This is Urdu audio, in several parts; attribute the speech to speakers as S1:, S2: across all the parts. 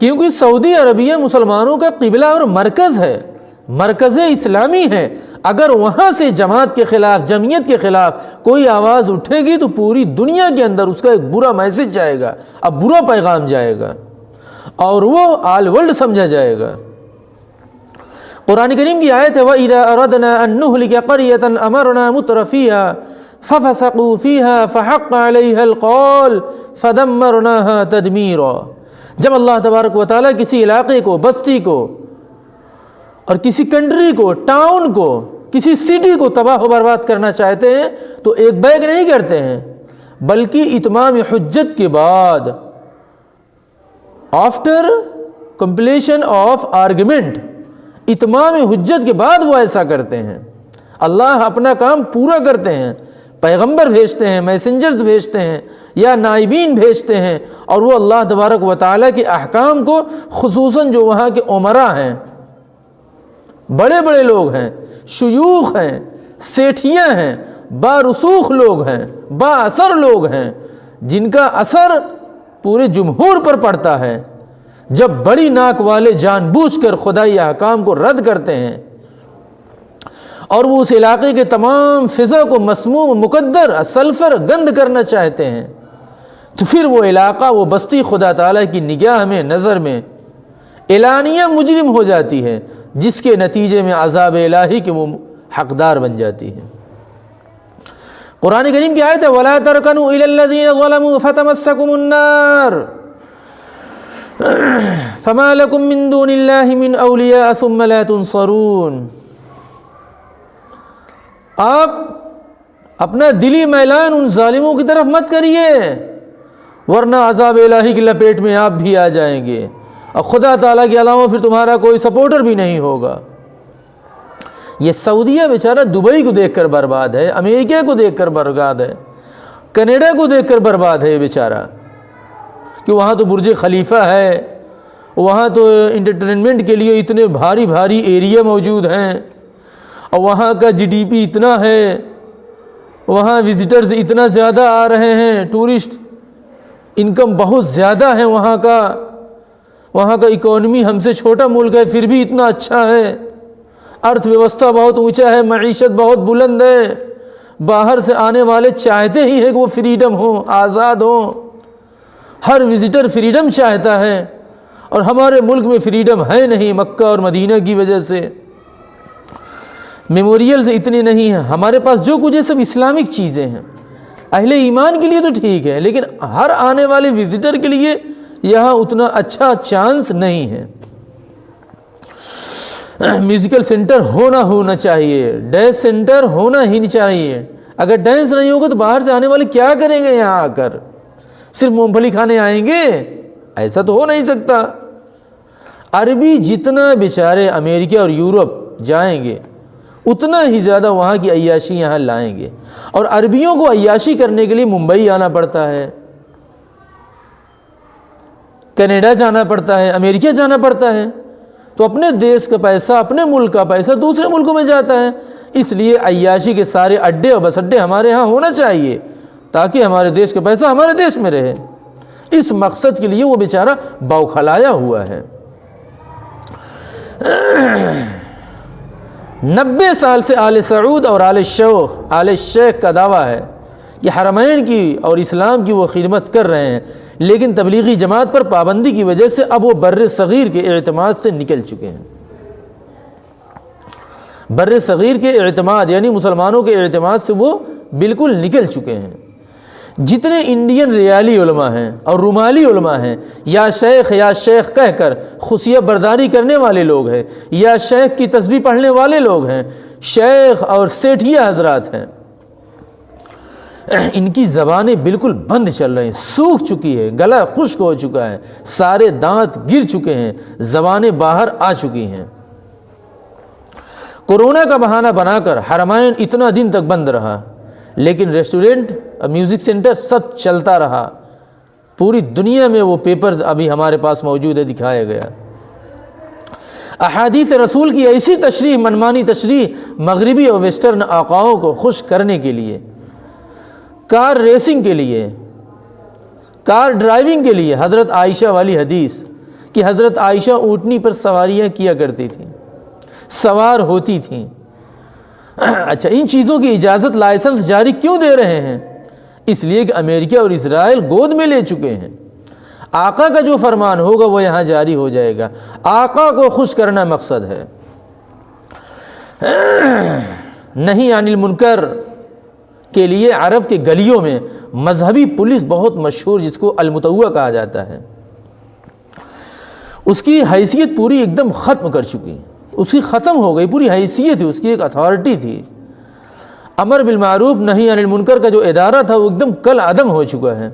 S1: کیونکہ سعودی عربیہ مسلمانوں کا قبلہ اور مرکز ہے، مرکز اسلامی ہے۔ اگر وہاں سے جماعت کے خلاف، جمعیت کے خلاف کوئی آواز اٹھے گی تو پوری دنیا کے اندر اس کا ایک برا میسج جائے گا، اب برا پیغام جائے گا اور وہ آل ورلڈ سمجھا جائے گا۔ قرآن کریم کی آیت ہے وَإِذَا أَرَدْنَا أَن نُهْلِكَ قَرْيَةً أَمَرْنَا مُتْرَفِيهَا فَفَسَقُوا فِيهَا فَحَقَّ عَلَيْهَا الْقَوْلُ فَدَمَّرْنَاهَا تَدْمِيرًا۔ جب اللہ تبارک و تعالیٰ کسی علاقے کو، بستی کو اور کسی کنٹری کو، ٹاؤن کو، کسی سٹی کو تباہ و برباد کرنا چاہتے ہیں تو ایک بیگ نہیں کرتے ہیں، بلکہ اتمام حجت کے بعد، آفٹر کمپلیشن آف آرگومنٹ، اتمام حجت کے بعد وہ ایسا کرتے ہیں۔ اللہ اپنا کام پورا کرتے ہیں، پیغمبر بھیجتے ہیں، میسنجرز بھیجتے ہیں یا نائبین بھیجتے ہیں، اور وہ اللہ تبارک و تعالیٰ کے احکام کو، خصوصاً جو وہاں کے عمرا ہیں، بڑے بڑے لوگ ہیں، شیوخ ہیں، سیٹھیاں ہیں، بارسوخ لوگ ہیں، با اثر لوگ ہیں، جن کا اثر پورے جمہور پر پڑتا ہے، جب بڑی ناک والے جان بوجھ کر خدائی احکام کو رد کرتے ہیں اور وہ اس علاقے کے تمام فضا کو مسموم، مقدر، سلفر، گند کرنا چاہتے ہیں، تو پھر وہ علاقہ، وہ بستی خدا تعالیٰ کی نگاہ میں، نظر میں اعلانیہ مجرم ہو جاتی ہے، جس کے نتیجے میں عذاب الہی کے وہ حقدار بن جاتی ہے۔ قرآن کریم کی آیت ہے وَلَا تَرْكَنُوا إِلَى الَّذِينَ ظَلَمُوا فَتَمَسَّكُمُ النَّارُ فَمَا لَكُم مِّن دُونِ اللَّهِ مِنْ أَوْلِيَاءَ ثُمَّ لَا تُنصَرُونَ۔ آپ اپنا دلی میلان ان ظالموں کی طرف مت کریے، ورنہ عذاب الہی کی لپیٹ میں آپ بھی آ جائیں گے، اور خدا تعالیٰ کے علاوہ پھر تمہارا کوئی سپورٹر بھی نہیں ہوگا۔ یہ سعودیہ بیچارہ دبئی کو دیکھ کر برباد ہے، امریکہ کو دیکھ کر برباد ہے، کینیڈا کو دیکھ کر برباد ہے یہ بیچارہ، کہ وہاں تو برج خلیفہ ہے، وہاں تو انٹرٹینمنٹ کے لیے اتنے بھاری بھاری ایریا موجود ہیں، اور وہاں کا جی ڈی پی اتنا ہے، وہاں وزٹرز اتنا زیادہ آ رہے ہیں، ٹورسٹ انکم بہت زیادہ ہے وہاں کا اکانومی ہم سے چھوٹا ملک ہے پھر بھی اتنا اچھا ہے، ارتھ ویوستھا بہت اونچا ہے، معیشت بہت بلند ہے، باہر سے آنے والے چاہتے ہی ہیں کہ وہ فریڈم ہوں، آزاد ہوں، ہر وزٹر فریڈم چاہتا ہے، اور ہمارے ملک میں فریڈم ہے نہیں، مکہ اور مدینہ کی وجہ سے میموریلز اتنے نہیں ہیں، ہمارے پاس جو کچھ ہے سب اسلامک چیزیں ہیں، اہل ایمان کے لیے تو ٹھیک ہے، لیکن ہر آنے والے وزٹر کے لیے یہاں اتنا اچھا چانس نہیں ہے۔ میوزیکل سینٹر ہونا چاہیے، ڈانس سینٹر ہونا ہی نہیں چاہیے، اگر ڈانس نہیں ہوگا تو باہر سے آنے والے کیا کریں گے یہاں آ کر؟ صرف مونگ پھلی کھانے آئیں گے؟ ایسا تو ہو نہیں سکتا۔ عربی جتنا بیچارے امریکہ اور یورپ جائیں گے اتنا ہی زیادہ وہاں کی عیاشی یہاں لائیں گے، اور عربیوں کو عیاشی کرنے کے لیے ممبئی آنا پڑتا ہے، کینیڈا جانا پڑتا ہے، امریکہ جانا پڑتا ہے، تو اپنے دیش کا پیسہ، اپنے ملک کا پیسہ دوسرے ملکوں میں جاتا ہے۔ اس لیے عیاشی کے سارے اڈے اور بس اڈے ہمارے ہاں ہونا چاہیے تاکہ ہمارے دیش کا پیسہ ہمارے دیش میں رہے۔ اس مقصد کے لیے وہ بیچارہ بوکھلایا ہوا ہے۔ 90 سال سے آل سعود اور آل شیخ کا دعویٰ ہے کہ حرمین کی اور اسلام کی وہ خدمت کر رہے ہیں، لیکن تبلیغی جماعت پر پابندی کی وجہ سے اب وہ بر صغیر کے اعتماد سے نکل چکے ہیں۔ بر صغیر کے اعتماد یعنی مسلمانوں کے اعتماد سے وہ بالکل نکل چکے ہیں۔ جتنے انڈین ریالی علماء ہیں اور رومالی علماء ہیں، یا شیخ کہہ کر خصیہ برداری کرنے والے لوگ ہیں، یا شیخ کی تسبیح پڑھنے والے لوگ ہیں، شیخ اور سیٹھیہ حضرات ہیں، ان کی زبانیں بالکل بند چل رہی ہیں، سوکھ چکی ہے، گلا خشک ہو چکا ہے، سارے دانت گر چکے ہیں، زبانیں باہر آ چکی ہیں۔ کورونا کا بہانہ بنا کر حرمین اتنا دن تک بند رہا، لیکن ریسٹورنٹ، میوزک سینٹر سب چلتا رہا۔ پوری دنیا میں وہ پیپرز ابھی ہمارے پاس موجود ہے، دکھایا گیا۔ احادیث رسول کی ایسی تشریح، منمانی تشریح مغربی اور ویسٹرن آقاؤں کو خوش کرنے کے لیے، کار ریسنگ کے لیے، کار ڈرائیونگ کے لیے، حضرت عائشہ والی حدیث کہ حضرت عائشہ اونٹنی پر سواریاں کیا کرتی تھیں، سوار ہوتی تھیں۔ اچھا، ان چیزوں کی اجازت لائسنس جاری کیوں دے رہے ہیں؟ اس لیے کہ امریکہ اور اسرائیل گود میں لے چکے ہیں۔ آقا کا جو فرمان ہوگا وہ یہاں جاری ہو جائے گا۔ آقا کو خوش کرنا مقصد ہے۔ نہیں عن المنکر کے لیے عرب کے گلیوں میں مذہبی پولیس بہت مشہور، جس کو المتوع کہا جاتا ہے، اس کی حیثیت پوری ایک دم ختم کر چکی، اس کی ختم ہو گئی، پوری حیثیت تھی، اس کی ایک اتھارٹی تھی۔ امر بالمعروف نہی عن المنکر کا جو ادارہ تھا وہ ایک دم کل عدم ہو چکا ہے،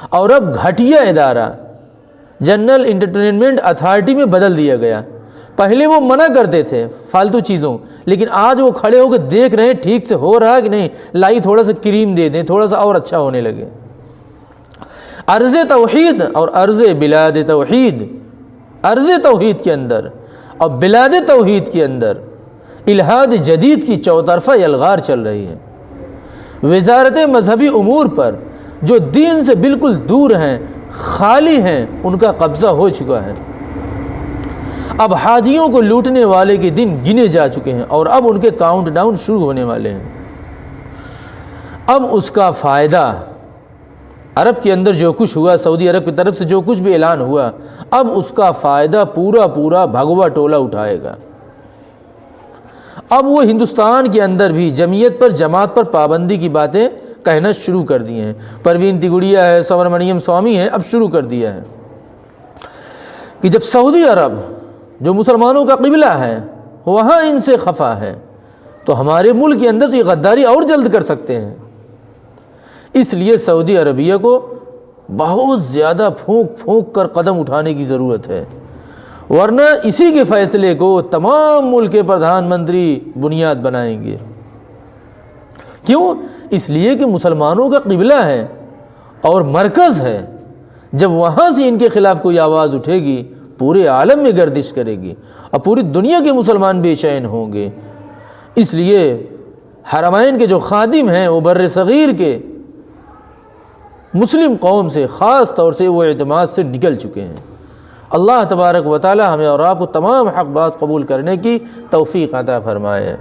S1: اور اب گھٹیا ادارہ جنرل انٹرٹینمنٹ اتھارٹی میں بدل دیا گیا۔ پہلے وہ منع کرتے تھے فالتو چیزوں، لیکن آج وہ کھڑے ہو کے دیکھ رہے ہیں ٹھیک سے ہو رہا ہے کہ نہیں، لائی تھوڑا سا کریم دے دیں، تھوڑا سا اور اچھا ہونے لگے۔ عرض توحید اور عرض بلاد توحید، عرض توحید کے اندر اور بلاد توحید کے اندر الہاد جدید کی چوطرفہ یلغار چل رہی ہے۔ وزارت مذہبی امور پر جو دین سے بالکل دور ہیں، خالی ہیں، ان کا قبضہ ہو چکا ہے۔ اب حاجیوں کو لوٹنے والے کے دن گنے جا چکے ہیں، اور اب ان کے کاؤنٹ ڈاؤن شروع ہونے والے ہیں۔ اب اس کا فائدہ عرب کے اندر جو کچھ ہوا، سعودی عرب کی طرف سے جو کچھ بھی اعلان ہوا، اب اس کا فائدہ پورا بھگوا ٹولہ اٹھائے گا۔ اب وہ ہندوستان کے اندر بھی جمعیت پر، جماعت پر پابندی کی باتیں کہنا شروع کر دیے ہیں۔ پروین تگوڑیا ہے، سبرامنیم سوامی ہے، اب شروع کر دیا ہے کہ جب سعودی عرب جو مسلمانوں کا قبلہ ہے وہاں ان سے خفا ہے، تو ہمارے ملک کے اندر تو یہ غداری اور جلد کر سکتے ہیں۔ اس لیے سعودی عربیہ کو بہت زیادہ پھونک کر قدم اٹھانے کی ضرورت ہے، ورنہ اسی کے فیصلے کو تمام ملک کے پردھان منتری بنیاد بنائیں گے۔ کیوں؟ اس لیے کہ مسلمانوں کا قبلہ ہے اور مرکز ہے، جب وہاں سے ان کے خلاف کوئی آواز اٹھے گی پورے عالم میں گردش کرے گی اور پوری دنیا کے مسلمان بے چین ہوں گے۔ اس لیے حرمین کے جو خادم ہیں وہ بر صغیر کے مسلم قوم سے خاص طور سے وہ اعتماد سے نکل چکے ہیں۔ اللہ تبارک و تعالی ہمیں اور آپ کو تمام حق بات قبول کرنے کی توفیق عطا فرمائے۔